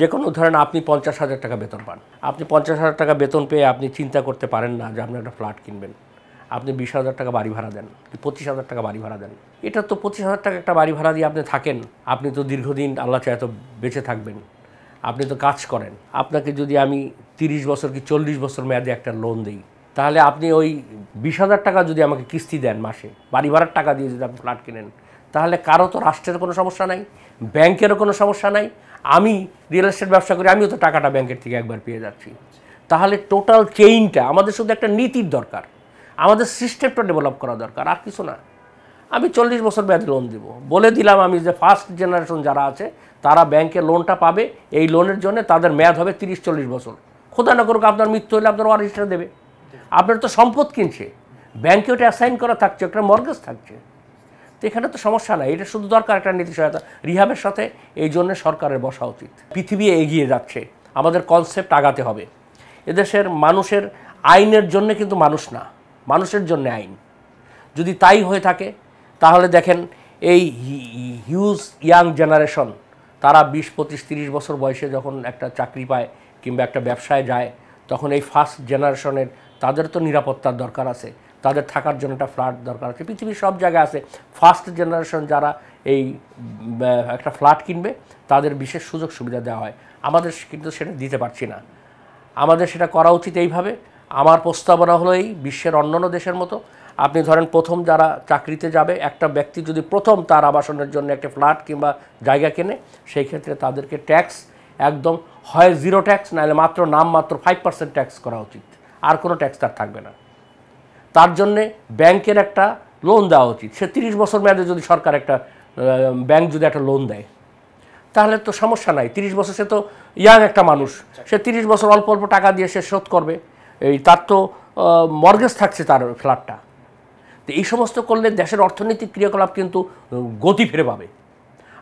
যে কোনো ধরেন আপনি ৫০,০০০ টাকা বেতন পান, আপনি ৫০,০০০ টাকা বেতন পেয়ে আপনি চিন্তা করতে পারেন না যে আপনি একটা ফ্ল্যাট কিনবেন। আপনি ২০,০০০ টাকা বাড়ি ভাড়া দেন, ২৫,০০০ টাকা বাড়ি ভাড়া দেন। এটা তো ২৫,০০০ টাকা একটা বাড়ি ভাড়া দিয়ে আপনি থাকেন, আপনি তো দীর্ঘদিন আল্লাহ চায় তো বেঁচে থাকবেন, আপনি তো কাজ করেন। আপনাকে যদি আমি ৩০ বছর কি ৪০ বছর মেয়াদে একটা লোন দিই, তাহলে আপনি ওই ২০,০০০ টাকা যদি আমাকে কিস্তি দেন মাসে, বাড়ি ভাড়ার টাকা দিয়ে যদি আপনি ফ্ল্যাট কিনেন, তাহলে কারো তো রাষ্ট্রের কোনো সমস্যা নাই, ব্যাংকেরও কোনো সমস্যা নাই। আমি রিয়েল এস্টেট ব্যবসা করি, আমিও তো টাকাটা ব্যাংকের থেকে একবার পেয়ে যাচ্ছি। তাহলে টোটাল চেইনটা আমাদের শুধু একটা নীতির দরকার, আমাদের সিস্টেমটা ডেভেলপ করা দরকার, আর কিছু না। আমি ৪০ বছর মেয়াদে লোন দেবো বলে দিলাম, আমি যে ফার্স্ট জেনারেশন যারা আছে তারা ব্যাংকে লোনটা পাবে, এই লোনের জন্য তাদের মেয়াদ হবে ৩০-৪০ বছর। খোদা না করুক আপনার মৃত্যু হলে আপনার ওয়ারিশরা দেবে। আপনার তো সম্পদ কিনছে, ব্যাংকে ওটা অ্যাসাইন করা থাকছে, একটা মর্গেজ থাকছে, তো এখানে তো সমস্যা নাই। এটা শুধু দরকার একটা নীতি সহায়তা। রিহাবের সাথে এই জন্য সরকারের বসা উচিত। পৃথিবী এগিয়ে যাচ্ছে, আমাদের কনসেপ্ট আগাতে হবে। এদেশের মানুষের আইনের জন্য কিন্তু মানুষ না, মানুষের জন্য আইন। যদি তাই হয়ে থাকে তাহলে দেখেন এই হিউজ ইয়াং জেনারেশন, তারা ২০, ২৫, ৩০ বছর বয়সে যখন একটা চাকরি পায় কিংবা একটা ব্যবসায় যায়, তখন এই ফার্স্ট জেনারেশনের তাদের তো নিরাপত্তার দরকার আছে, তাদের থাকার জন্য একটা ফ্ল্যাট দরকার আছে। পৃথিবীর সব জায়গায় আছে, ফার্স্ট জেনারেশন যারা এই একটা ফ্ল্যাট কিনবে তাদের বিশেষ সুযোগ সুবিধা দেওয়া হয়। আমাদের কিন্তু সেটা দিতে পারছি না। আমাদের সেটা করা উচিত এইভাবে। আমার প্রস্তাবনা হলো এই, বিশ্বের অন্যান্য দেশের মতো আপনি ধরেন প্রথম যারা চাকরিতে যাবে, একটা ব্যক্তি যদি প্রথম তার আবাসনের জন্য একটা ফ্ল্যাট কিংবা জায়গা কেনে, সেই ক্ষেত্রে তাদেরকে ট্যাক্স একদম হয় 0 ট্যাক্স, নাহলে মাত্র নামমাত্র 5% ট্যাক্স করা উচিত, আর কোনো ট্যাক্স তার থাকবে না। তার জন্যে ব্যাংকের একটা লোন দেওয়া উচিত। সে ৩০ বছর মেয়াদে যদি সরকার একটা ব্যাংক যদি একটা লোন দেয়, তাহলে তো সমস্যা নাই। ৩০ বছর সে তো ইয়াং একটা মানুষ, সে ৩০ বছর অল্প অল্প টাকা দিয়ে সে শোধ করবে, এই তার তো মর্গেজ থাকছে তার ফ্ল্যাটটা। তো এই সমস্ত করলে দেশের অর্থনৈতিক ক্রিয়াকলাপ কিন্তু গতি ফিরে পাবে,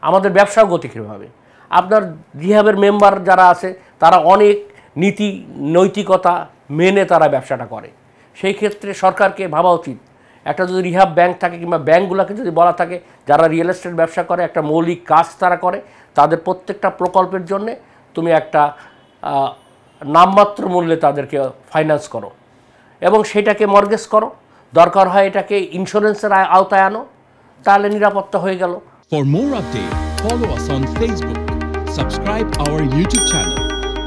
আমাদের ব্যবসাও গতি ফিরে পাবে। আপনার রিহাবের মেম্বার যারা আছে তারা অনেক নীতি নৈতিকতা মেনে তারা ব্যবসাটা করে। সেই ক্ষেত্রে সরকারকে ভাবা উচিত, একটা যদি রিহাব ব্যাংক থাকে কিংবা ব্যাংকগুলোকে যদি বলা থাকে যারা রিয়েল এস্টেট ব্যবসা করে, একটা মৌলিক কাজ তারা করে, তাদের প্রত্যেকটা প্রকল্পের জন্যে তুমি একটা নামমাত্র মূল্যে তাদেরকে ফাইন্যান্স করো এবং সেটাকে মর্গেজ করো, দরকার হয় এটাকে ইন্স্যুরেন্সের আওতায় আনো, তাহলে নিরাপত্তা হয়ে গেল। For more updates, follow us on Facebook, subscribe our YouTube channel,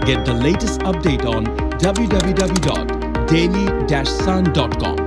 get the latest update on www.daily-sun.com.